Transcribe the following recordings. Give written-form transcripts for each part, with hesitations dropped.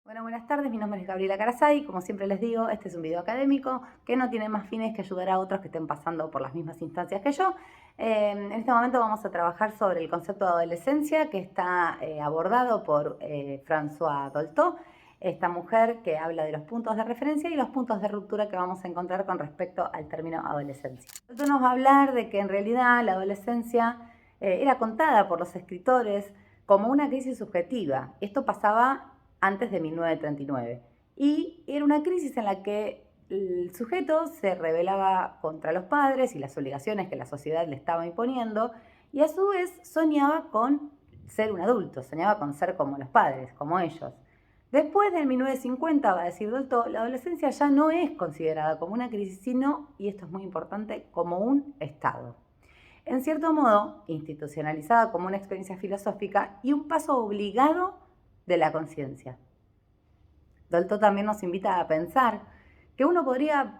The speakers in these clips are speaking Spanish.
Bueno, buenas tardes, mi nombre es Gabriela Carasay. Como siempre les digo, este es un video académico que no tiene más fines que ayudar a otros que estén pasando por las mismas instancias que yo. En este momento vamos a trabajar sobre el concepto de adolescencia que está abordado por François Dolto, esta mujer que habla de los puntos de referencia y los puntos de ruptura que vamos a encontrar con respecto al término adolescencia. Dolto nos va a hablar de que en realidad la adolescencia era contada por los escritores como una crisis subjetiva. Esto pasaba antes de 1939. Y era una crisis en la que el sujeto se rebelaba contra los padres y las obligaciones que la sociedad le estaba imponiendo, y a su vez soñaba con ser un adulto, soñaba con ser como los padres, como ellos. Después del 1950, va a decir Dolto, la adolescencia ya no es considerada como una crisis, sino, y esto es muy importante, como un estado. En cierto modo, institucionalizada como una experiencia filosófica y un paso obligado de la conciencia. Dolto también nos invita a pensar que uno podría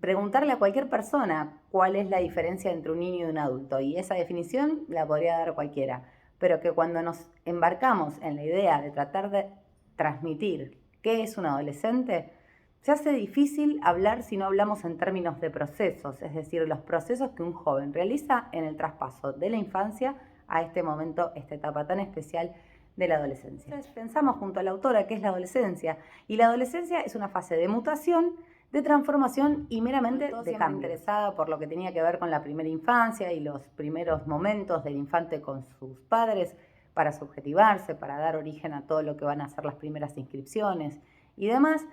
preguntarle a cualquier persona cuál es la diferencia entre un niño y un adulto, y esa definición la podría dar cualquiera, pero que cuando nos embarcamos en la idea de tratar de transmitir qué es un adolescente, se hace difícil hablar si no hablamos en términos de procesos, es decir, los procesos que un joven realiza en el traspaso de la infancia a este momento, esta etapa tan especial de la adolescencia. Entonces pensamos junto a la autora qué es la adolescencia, y la adolescencia es una fase de mutación, de transformación y meramente de cambio. Interesada por lo que tenía que ver con la primera infancia y los primeros momentos del infante con sus padres para subjetivarse, para dar origen a todo lo que van a ser las primeras inscripciones y demás.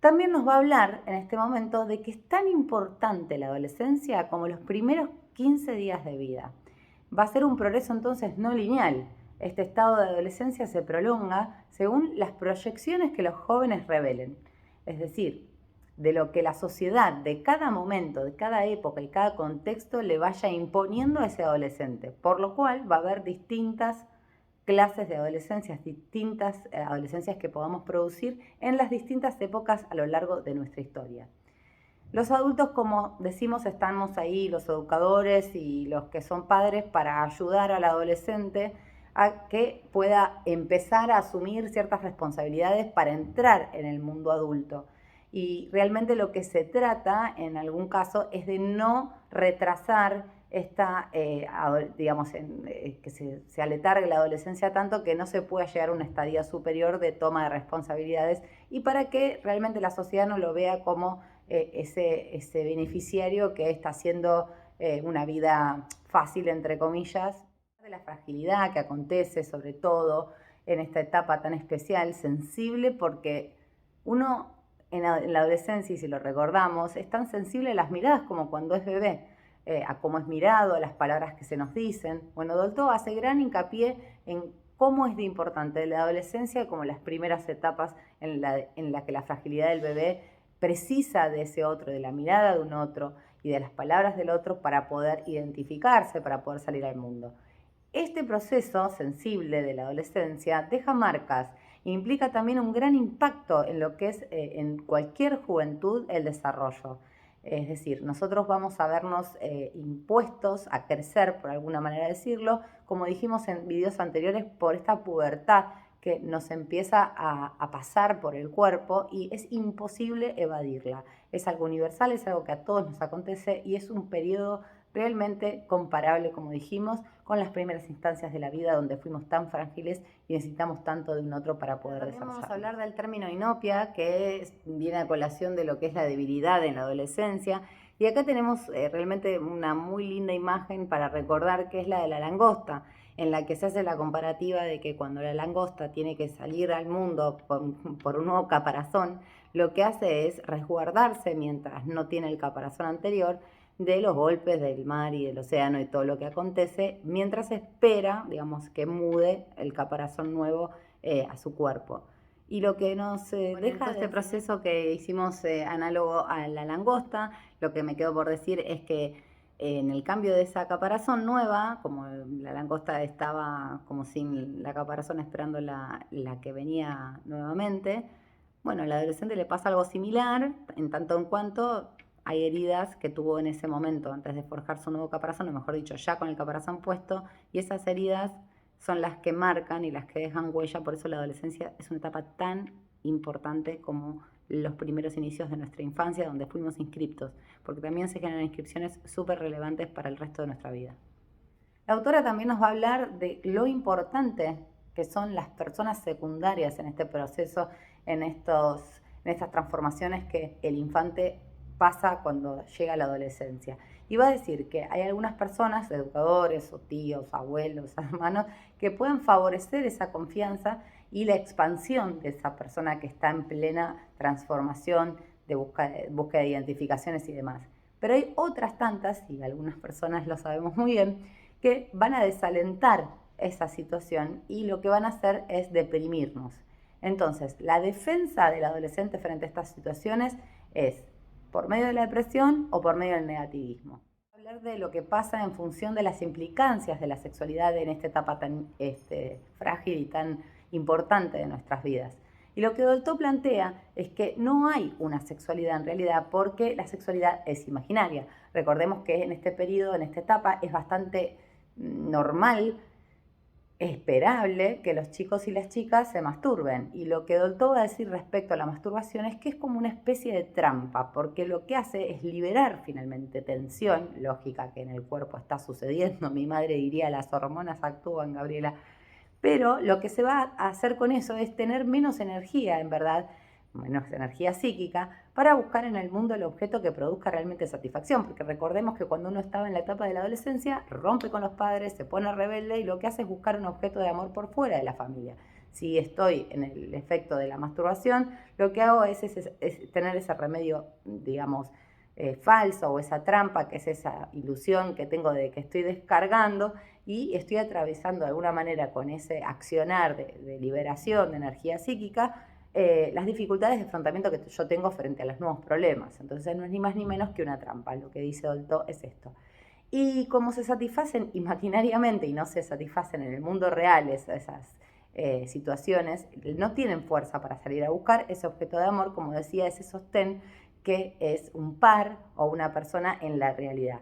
También nos va a hablar en este momento de que es tan importante la adolescencia como los primeros 15 días de vida. Va a ser un progreso entonces no lineal. Este estado de adolescencia se prolonga según las proyecciones que los jóvenes revelen. Es decir, de lo que la sociedad de cada momento, de cada época y cada contexto le vaya imponiendo a ese adolescente. Por lo cual va a haber distintas clases de adolescencias, distintas adolescencias que podamos producir en las distintas épocas a lo largo de nuestra historia. Los adultos, como decimos, estamos ahí, los educadores y los que son padres, para ayudar al adolescente a que pueda empezar a asumir ciertas responsabilidades para entrar en el mundo adulto. Y realmente lo que se trata, en algún caso, es de no retrasar esta, digamos, que se aletargue la adolescencia tanto que no se pueda llegar a una estadia superior de toma de responsabilidades, y para que realmente la sociedad no lo vea como ese beneficiario que está haciendo una vida fácil, entre comillas, de la fragilidad que acontece, sobre todo en esta etapa tan especial, sensible, porque uno en la adolescencia, y si lo recordamos, es tan sensible a las miradas como cuando es bebé, a cómo es mirado, a las palabras que se nos dicen. Bueno, Dolto hace gran hincapié en cómo es de importante la adolescencia como las primeras etapas en la que la fragilidad del bebé precisa de ese otro, de la mirada de un otro y de las palabras del otro para poder identificarse, para poder salir al mundo. Este proceso sensible de la adolescencia deja marcas e implica también un gran impacto en lo que es en cualquier juventud el desarrollo. Es decir, nosotros vamos a vernos impuestos a crecer, por alguna manera de decirlo, como dijimos en videos anteriores, por esta pubertad que nos empieza a pasar por el cuerpo y es imposible evadirla. Es algo universal, es algo que a todos nos acontece y es un periodo realmente comparable, como dijimos, con las primeras instancias de la vida donde fuimos tan frágiles y necesitamos tanto de un otro para poder desarrollarnos. Vamos a hablar del término inopia, que viene a colación de lo que es la debilidad en la adolescencia. Y acá tenemos realmente una muy linda imagen para recordar, que es la de la langosta, en la que se hace la comparativa de que cuando la langosta tiene que salir al mundo por un nuevo caparazón, lo que hace es resguardarse mientras no tiene el caparazón anterior de los golpes del mar y del océano y todo lo que acontece, mientras espera, digamos, que mude el caparazón nuevo a su cuerpo. Y lo que nos deja este proceso que hicimos análogo a la langosta, lo que me quedó por decir es que en el cambio de esa caparazón nueva, como la langosta estaba como sin la caparazón esperando la que venía nuevamente, bueno, al adolescente le pasa algo similar, en tanto en cuanto hay heridas que tuvo en ese momento antes de forjar su nuevo caparazón, o mejor dicho, ya con el caparazón puesto, y esas heridas son las que marcan y las que dejan huella. Por eso la adolescencia es una etapa tan importante como los primeros inicios de nuestra infancia donde fuimos inscriptos, porque también se generan inscripciones súper relevantes para el resto de nuestra vida. La autora también nos va a hablar de lo importante que son las personas secundarias en este proceso, en estas transformaciones que el infante pasa cuando llega a la adolescencia. Y va a decir que hay algunas personas, educadores o tíos, abuelos, hermanos, que pueden favorecer esa confianza y la expansión de esa persona que está en plena transformación de búsqueda de identificaciones y demás. Pero hay otras tantas, y algunas personas lo sabemos muy bien, que van a desalentar esa situación y lo que van a hacer es deprimirnos. Entonces, la defensa del adolescente frente a estas situaciones es por medio de la depresión o por medio del negativismo. Hablar de lo que pasa en función de las implicancias de la sexualidad en esta etapa tan frágil y tan importante de nuestras vidas. Y lo que Dolto plantea es que no hay una sexualidad en realidad porque la sexualidad es imaginaria. Recordemos que en este periodo, en esta etapa, es bastante normal, esperable que los chicos y las chicas se masturben. Y lo que Dolto va a decir respecto a la masturbación es que es como una especie de trampa, porque lo que hace es liberar finalmente tensión, lógica que en el cuerpo está sucediendo. Mi madre diría, las hormonas actúan, Gabriela. Pero lo que se va a hacer con eso es tener menos energía, en verdad, menos energía psíquica, para buscar en el mundo el objeto que produzca realmente satisfacción. Porque recordemos que cuando uno estaba en la etapa de la adolescencia, rompe con los padres, se pone rebelde y lo que hace es buscar un objeto de amor por fuera de la familia. Si estoy en el efecto de la masturbación, lo que hago es tener ese remedio, digamos, falso, o esa trampa, que es esa ilusión que tengo de que estoy descargando y estoy atravesando de alguna manera con ese accionar de liberación de energía psíquica las dificultades de afrontamiento que yo tengo frente a los nuevos problemas. Entonces no es ni más ni menos que una trampa. Lo que dice Dolto es esto. Y como se satisfacen imaginariamente y no se satisfacen en el mundo real esas situaciones, no tienen fuerza para salir a buscar ese objeto de amor, como decía, ese sostén que es un par o una persona en la realidad.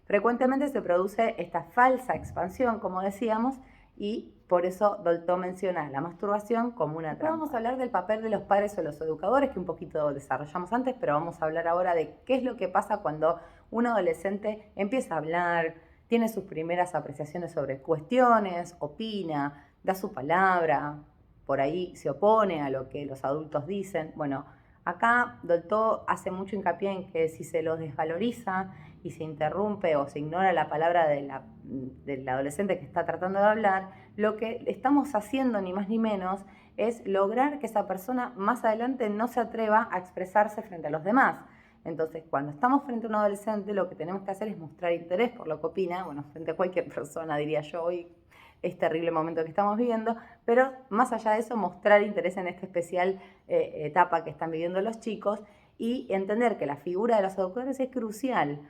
Frecuentemente se produce esta falsa expansión, como decíamos, y por eso Dolto menciona la masturbación como una trampa. Vamos a hablar del papel de los padres o los educadores, que un poquito desarrollamos antes, pero vamos a hablar ahora de qué es lo que pasa cuando un adolescente empieza a hablar, tiene sus primeras apreciaciones sobre cuestiones, opina, da su palabra, por ahí se opone a lo que los adultos dicen. Bueno, acá Dolto hace mucho hincapié en que si se los desvaloriza y se interrumpe o se ignora la palabra del adolescente que está tratando de hablar, lo que estamos haciendo ni más ni menos es lograr que esa persona más adelante no se atreva a expresarse frente a los demás. Entonces, cuando estamos frente a un adolescente, lo que tenemos que hacer es mostrar interés por lo que opina, bueno, frente a cualquier persona, diría yo, hoy es terrible momento que estamos viviendo, pero más allá de eso, mostrar interés en esta especial etapa que están viviendo los chicos y entender que la figura de los educadores es crucial,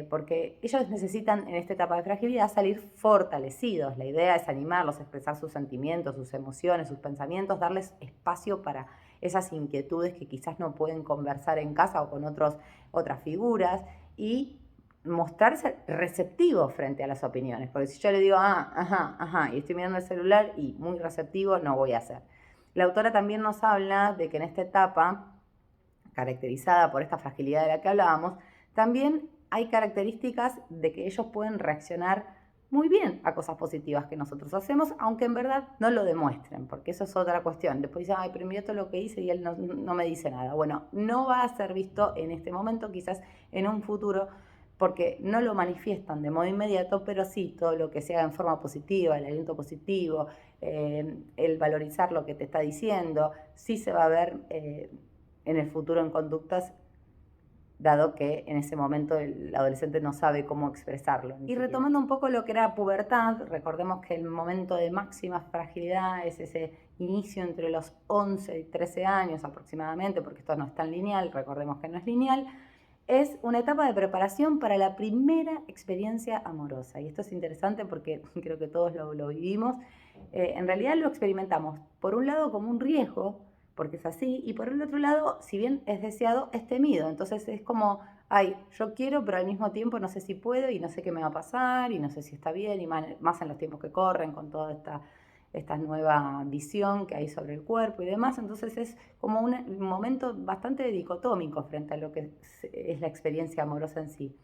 porque ellos necesitan en esta etapa de fragilidad salir fortalecidos. La idea es animarlos a expresar sus sentimientos, sus emociones, sus pensamientos, darles espacio para esas inquietudes que quizás no pueden conversar en casa o con otras figuras, y mostrarse receptivo frente a las opiniones, porque si yo le digo, y estoy mirando el celular y muy receptivo, no voy a hacer. La autora también nos habla de que en esta etapa, caracterizada por esta fragilidad de la que hablábamos, también hay características de que ellos pueden reaccionar muy bien a cosas positivas que nosotros hacemos, aunque en verdad no lo demuestren, porque eso es otra cuestión. Después dicen, pero mira todo lo que hice y él no me dice nada. Bueno, no va a ser visto en este momento, quizás en un futuro, porque no lo manifiestan de modo inmediato, pero sí todo lo que se haga en forma positiva, el aliento positivo, el valorizar lo que te está diciendo, sí se va a ver en el futuro en conductas, dado que en ese momento el adolescente no sabe cómo expresarlo. Y retomando un poco lo que era pubertad, recordemos que el momento de máxima fragilidad es ese inicio entre los 11 y 13 años aproximadamente, porque esto no es tan lineal, recordemos que no es lineal. Es una etapa de preparación para la primera experiencia amorosa. Y esto es interesante porque creo que todos lo vivimos. En realidad lo experimentamos, por un lado, como un riesgo, porque es así, y por el otro lado, si bien es deseado, es temido. Entonces es como, yo quiero, pero al mismo tiempo no sé si puedo y no sé qué me va a pasar y no sé si está bien, y más en los tiempos que corren con toda esta esta nueva visión que hay sobre el cuerpo y demás. Entonces es como un momento bastante dicotómico frente a lo que es la experiencia amorosa en sí.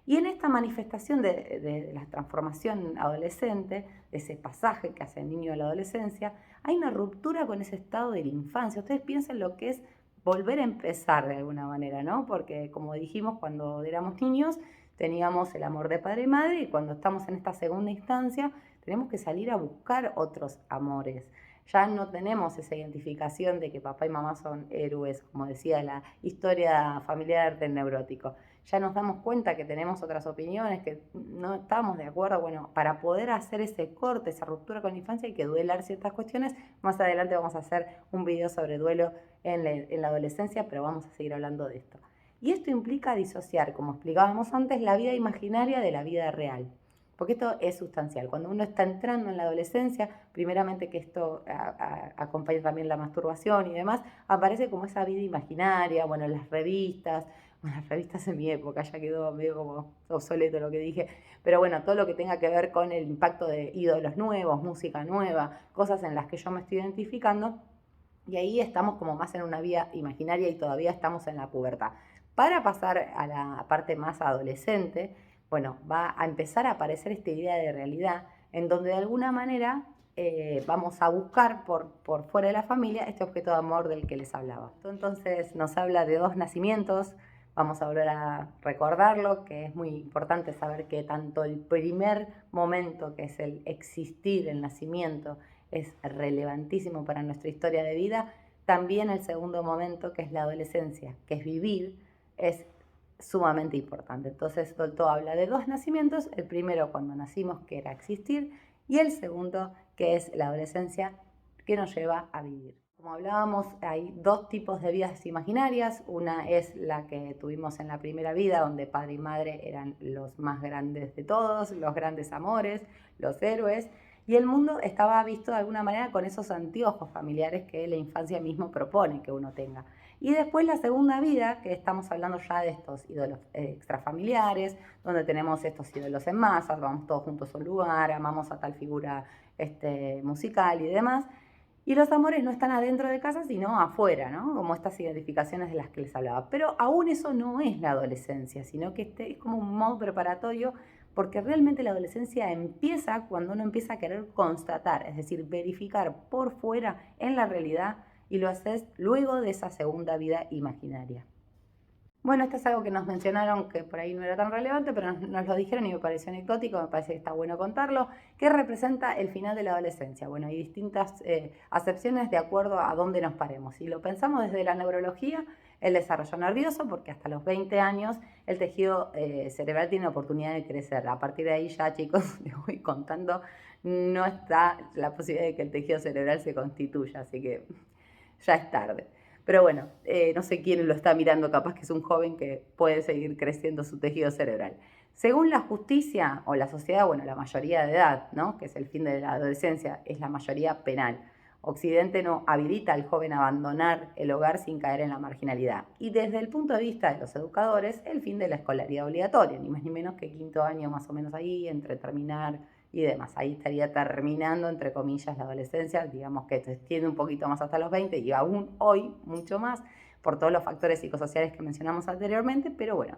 Y en esta manifestación de la transformación adolescente, de ese pasaje que hace el niño a la adolescencia, hay una ruptura con ese estado de la infancia. Ustedes piensen lo que es volver a empezar de alguna manera, ¿no? Porque como dijimos, cuando éramos niños teníamos el amor de padre y madre, y cuando estamos en esta segunda instancia tenemos que salir a buscar otros amores. Ya no tenemos esa identificación de que papá y mamá son héroes, como decía la historia familiar del neurótico. Ya nos damos cuenta que tenemos otras opiniones, que no estamos de acuerdo. Bueno, para poder hacer ese corte, esa ruptura con la infancia, hay que duelar ciertas cuestiones. Más adelante vamos a hacer un video sobre duelo en la adolescencia, pero vamos a seguir hablando de esto. Y esto implica disociar, como explicábamos antes, la vida imaginaria de la vida real. Porque esto es sustancial. Cuando uno está entrando en la adolescencia, primeramente que esto acompaña también la masturbación y demás, aparece como esa vida imaginaria, bueno, las revistas en mi época, ya quedó medio como obsoleto lo que dije, pero bueno, todo lo que tenga que ver con el impacto de ídolos nuevos, música nueva, cosas en las que yo me estoy identificando, y ahí estamos como más en una vida imaginaria y todavía estamos en la pubertad. Para pasar a la parte más adolescente, bueno, va a empezar a aparecer esta idea de realidad en donde de alguna manera vamos a buscar por fuera de la familia este objeto de amor del que les hablaba. Entonces nos habla de 2 nacimientos, vamos a volver a recordarlo, que es muy importante saber que tanto el primer momento, que es el existir, el nacimiento, es relevantísimo para nuestra historia de vida, también el segundo momento, que es la adolescencia, que es vivir, es sumamente importante. Entonces Dolto habla de 2 nacimientos, el primero cuando nacimos, que era existir, y el segundo, que es la adolescencia, que nos lleva a vivir. Como hablábamos, hay 2 tipos de vidas imaginarias. Una es la que tuvimos en la primera vida, donde padre y madre eran los más grandes de todos, los grandes amores, los héroes, y el mundo estaba visto de alguna manera con esos anteojos familiares que la infancia mismo propone que uno tenga. Y después la segunda vida, que estamos hablando ya de estos ídolos extrafamiliares, donde tenemos estos ídolos en masas, vamos todos juntos a un lugar, amamos a tal figura musical y demás. Y los amores no están adentro de casa, sino afuera, ¿no? Como estas identificaciones de las que les hablaba. Pero aún eso no es la adolescencia, sino que es como un modo preparatorio, porque realmente la adolescencia empieza cuando uno empieza a querer constatar, es decir, verificar por fuera en la realidad, y lo haces luego de esa segunda vida imaginaria. Bueno, esto es algo que nos mencionaron que por ahí no era tan relevante, pero nos lo dijeron y me pareció anecdótico, me parece que está bueno contarlo, que representa el final de la adolescencia. Bueno, hay distintas acepciones de acuerdo a dónde nos paremos. Si lo pensamos desde la neurología, el desarrollo nervioso, porque hasta los 20 años el tejido cerebral tiene oportunidad de crecer. A partir de ahí ya, chicos, les voy contando, no está la posibilidad de que el tejido cerebral se constituya, así que ya es tarde. Pero bueno, no sé quién lo está mirando, capaz que es un joven que puede seguir creciendo su tejido cerebral. Según la justicia o la sociedad, bueno, la mayoría de edad, ¿no? Que es el fin de la adolescencia, es la mayoría penal. Occidente no habilita al joven a abandonar el hogar sin caer en la marginalidad. Y desde el punto de vista de los educadores, el fin de la escolaridad obligatoria, ni más ni menos que 5º año más o menos ahí, entre terminar y demás. Ahí estaría terminando, entre comillas, la adolescencia, digamos que se extiende un poquito más hasta los 20 y aún hoy mucho más por todos los factores psicosociales que mencionamos anteriormente, pero bueno,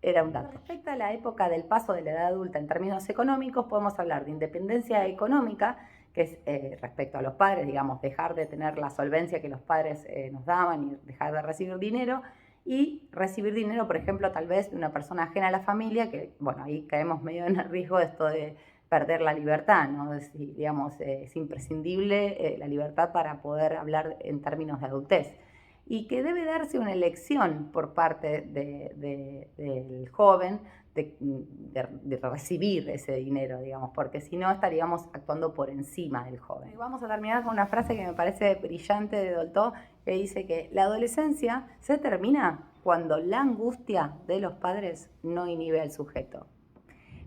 era un dato. Respecto a la época del paso de la edad adulta en términos económicos, podemos hablar de independencia económica, que es respecto a los padres, digamos, dejar de tener la solvencia que los padres nos daban y dejar de recibir dinero, y recibir dinero, por ejemplo, tal vez de una persona ajena a la familia, que, bueno, ahí caemos medio en el riesgo de esto de perder la libertad, ¿no? Digamos, es imprescindible la libertad para poder hablar en términos de adultez. Y que debe darse una elección por parte del joven de recibir ese dinero, digamos, porque si no estaríamos actuando por encima del joven. Y vamos a terminar con una frase que me parece brillante de Dolto, que dice que la adolescencia se termina cuando la angustia de los padres no inhibe al sujeto.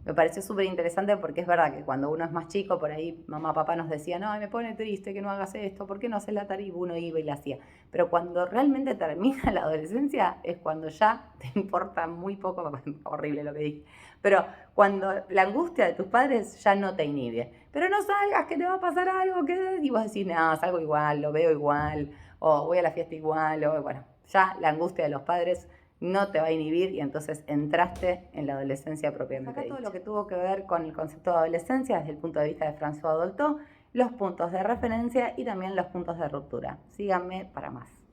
Me pareció súper interesante porque es verdad que cuando uno es más chico, por ahí mamá, papá nos decían, no, me pone triste que no hagas esto, ¿por qué no haces la tarea? Y uno iba y la hacía. Pero cuando realmente termina la adolescencia es cuando ya te importa muy poco, horrible lo que dije, pero cuando la angustia de tus padres ya no te inhibe. pero no salgas, que te va a pasar algo, que... Y vos decís, no, salgo igual, lo veo igual, o voy a la fiesta igual, o bueno, ya la angustia de los padres no te va a inhibir y entonces entraste en la adolescencia propiamente dicha. Acá todo lo que tuvo que ver con el concepto de adolescencia desde el punto de vista de François Dolto, los puntos de referencia y también los puntos de ruptura. Síganme para más.